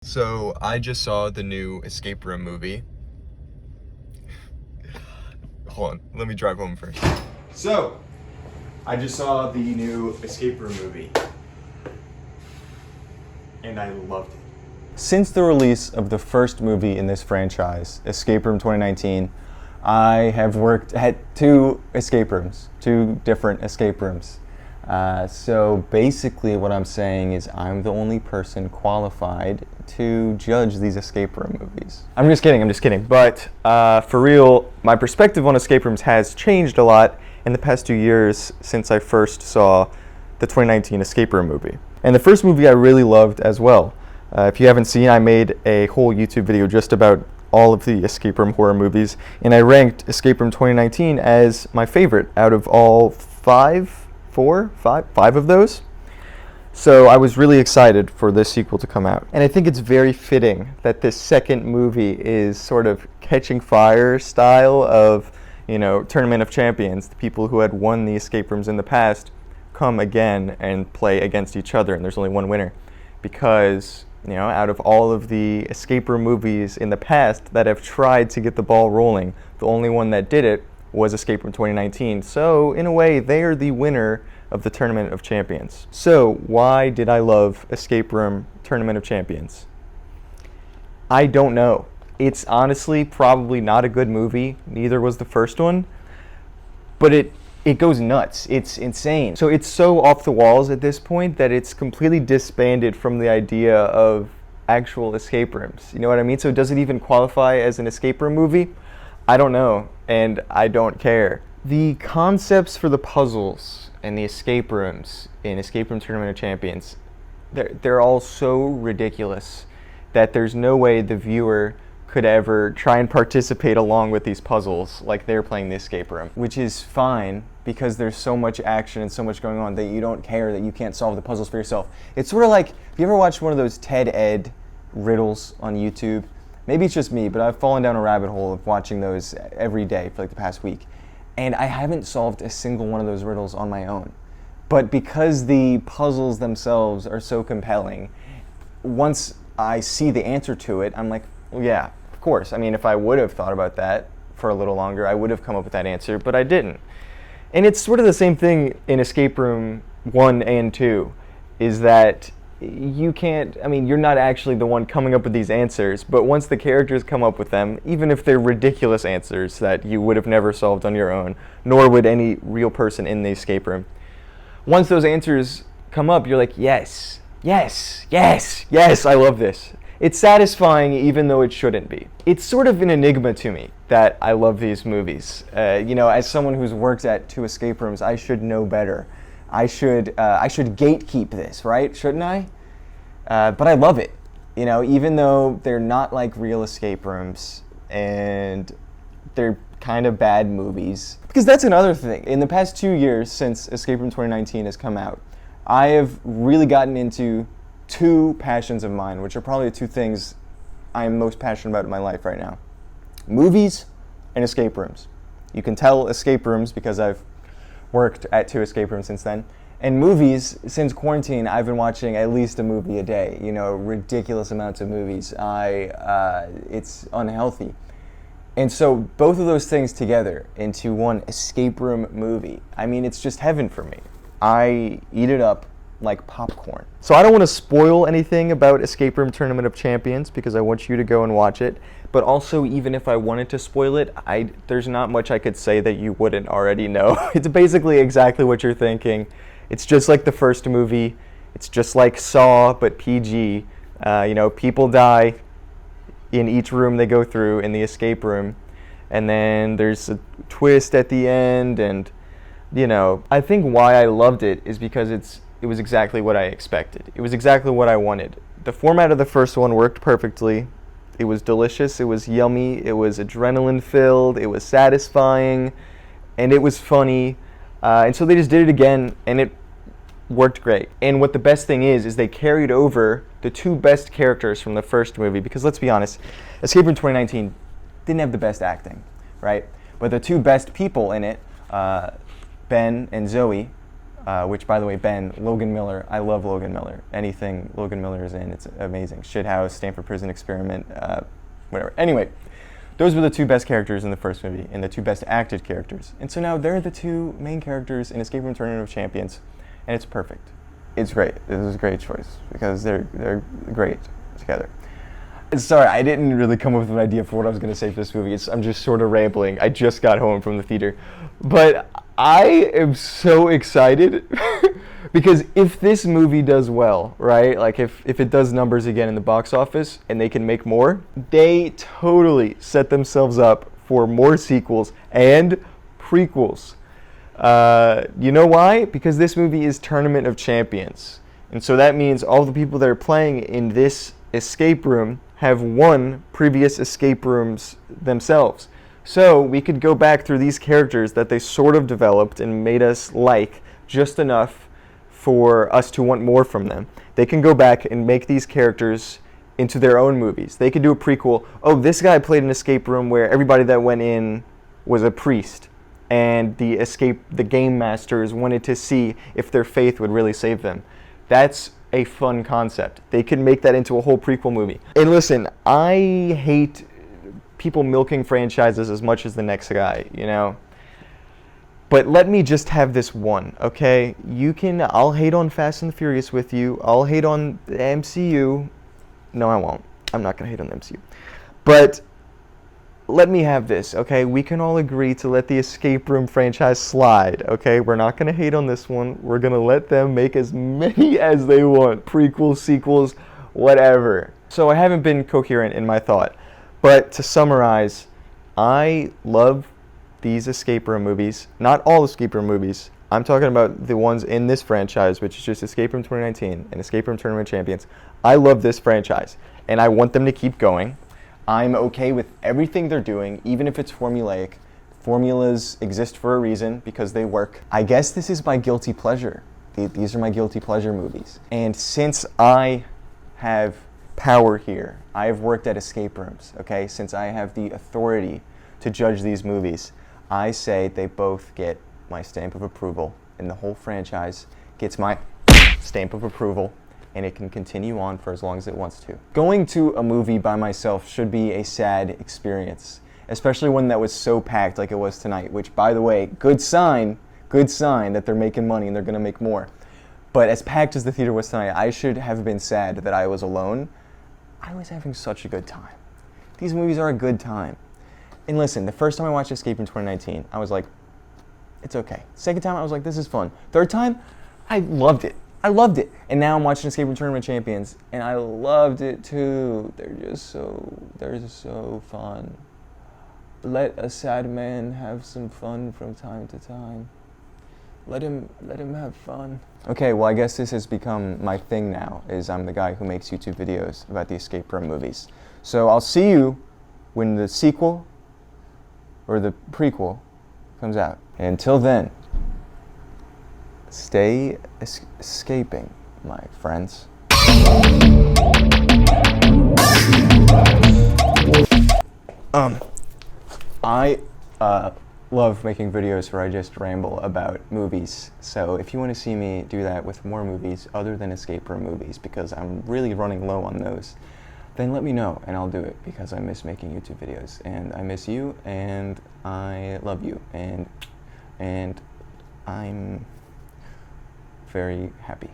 So I just saw the new escape room movie. Hold on, let me drive home first. So, I just saw the new escape room movie. And I loved it. Since the release of the first movie in this franchise, Escape Room 2019, I have worked at two different escape rooms. So basically what I'm saying is I'm the only person qualified to judge these escape room movies. I'm just kidding. But for real, my perspective on escape rooms has changed a lot in the past 2 years since I first saw the 2019 escape room movie. And the first movie I really loved as well. If you haven't seen, I made a whole YouTube video just about all of the escape room horror movies, and I ranked Escape Room 2019 as my favorite out of all five of those. So I was really excited for this sequel to come out. And I think it's very fitting that this second movie is sort of catching fire style of, Tournament of Champions. The people who had won the escape rooms in the past come again and play against each other, and there's only one winner. Because, out of all of the escape room movies in the past that have tried to get the ball rolling, the only one that did it was Escape Room 2019. So, in a way, they are the winner of the Tournament of Champions. So, why did I love Escape Room Tournament of Champions? I don't know. It's honestly probably not a good movie. Neither was the first one. But it goes nuts. It's insane. So it's so off the walls at this point that it's completely disbanded from the idea of actual escape rooms. You know what I mean? So does it even qualify as an escape room movie? I don't know, and I don't care. The concepts for the puzzles and the escape rooms in Escape Room Tournament of Champions, they're all so ridiculous that there's no way the viewer could ever try and participate along with these puzzles like they're playing the escape room, which is fine because there's so much action and so much going on that you don't care that you can't solve the puzzles for yourself. It's sort of like, have you ever watched one of those TED Ed riddles on YouTube? Maybe it's just me, but I've fallen down a rabbit hole of watching those every day for like the past week. And I haven't solved a single one of those riddles on my own. But because the puzzles themselves are so compelling, once I see the answer to it, I'm like, well, yeah, of course. I mean, if I would have thought about that for a little longer, I would have come up with that answer, but I didn't. And it's sort of the same thing in Escape Room 1 and 2, is that you're not actually the one coming up with these answers, but once the characters come up with them, even if they're ridiculous answers that you would have never solved on your own, nor would any real person in the escape room, once those answers come up, you're like, yes, I love this. It's satisfying even though it shouldn't be. It's sort of an enigma to me that I love these movies. As someone who's worked at two escape rooms, I should know better. I should gatekeep this, right? Shouldn't I? But I love it. Even though they're not like real escape rooms and they're kind of bad movies. Because that's another thing. In the past 2 years since Escape Room 2019 has come out, I have really gotten into two passions of mine, which are probably the two things I am most passionate about in my life right now. Movies and escape rooms. You can tell escape rooms because I've worked at two escape rooms since then. And movies, since quarantine, I've been watching at least a movie a day. Ridiculous amounts of movies. It's unhealthy. And so both of those things together into one escape room movie, it's just heaven for me. I eat it up like popcorn. So I don't want to spoil anything about Escape Room Tournament of Champions because I want you to go and watch it. But also, even if I wanted to spoil it, there's not much I could say that you wouldn't already know. It's basically exactly what you're thinking. It's just like the first movie. It's just like Saw, but PG. People die in each room they go through in the escape room. And then there's a twist at the end. And, I think why I loved it is because it was exactly what I expected. It was exactly what I wanted. The format of the first one worked perfectly. It was delicious, it was yummy, it was adrenaline-filled, it was satisfying, and it was funny. And so they just did it again, and it worked great. And what the best thing is they carried over the two best characters from the first movie, because let's be honest, Escape Room 2019 didn't have the best acting, right? But the two best people in it, Ben and Zoe, which, by the way, Ben, Logan Miller, I love Logan Miller. Anything Logan Miller is in, it's amazing. Shithouse, Stanford Prison Experiment, whatever. Anyway, those were the two best characters in the first movie, and the two best acted characters. And so now they're the two main characters in Escape Room Tournament of Champions, and it's perfect. It's great. This is a great choice, because they're great together. Sorry, I didn't really come up with an idea for what I was going to say for this movie. I'm just sort of rambling. I just got home from the theater. But I am so excited because if this movie does well, right, like if it does numbers again in the box office and they can make more, they totally set themselves up for more sequels and prequels. You know why? Because this movie is Tournament of Champions. And so that means all the people that are playing in this escape room have won previous escape rooms themselves. So we could go back through these characters that they sort of developed and made us like just enough for us to want more from them. They can go back and make these characters into their own movies. They could do a prequel. Oh, this guy played an escape room where everybody that went in was a priest, and the game masters wanted to see if their faith would really save them. That's a fun concept. They could make that into a whole prequel movie. And listen, I hate people milking franchises as much as the next guy, you know? But let me just have this one, okay? I'll hate on Fast and the Furious with you. I'll hate on the MCU. No, I won't. I'm not gonna hate on the MCU. But let me have this, okay? We can all agree to let the Escape Room franchise slide, okay? We're not going to hate on this one. We're going to let them make as many as they want. Prequels, sequels, whatever. So I haven't been coherent in my thought. But to summarize, I love these Escape Room movies. Not all Escape Room movies. I'm talking about the ones in this franchise, which is just Escape Room 2019 and Escape Room Tournament of Champions. I love this franchise, and I want them to keep going. I'm okay with everything they're doing, even if it's formulaic. Formulas exist for a reason because they work. I guess this is my guilty pleasure. These are my guilty pleasure movies. And since I have power here, I have worked at escape rooms, okay? Since I have the authority to judge these movies, I say they both get my stamp of approval, and the whole franchise gets my stamp of approval, and it can continue on for as long as it wants to. Going to a movie by myself should be a sad experience, especially one that was so packed like it was tonight, which, by the way, good sign that they're making money and they're gonna make more. But as packed as the theater was tonight, I should have been sad that I was alone. I was having such a good time. These movies are a good time. And listen, the first time I watched Escape in 2019, I was like, it's okay. Second time, I was like, this is fun. Third time, I loved it. And now I'm watching Escape Room Tournament Champions, and I loved it too. They're just so fun. Let a sad man have some fun from time to time. Let him have fun. Okay, well, I guess this has become my thing now, is I'm the guy who makes YouTube videos about the escape room movies. So I'll see you when the sequel or the prequel comes out. And until then, stay escaping, my friends. I love making videos where I just ramble about movies. So if you want to see me do that with more movies other than escape room movies, because I'm really running low on those, then let me know and I'll do it, because I miss making YouTube videos, and I miss you, and I love you, and I'm very happy.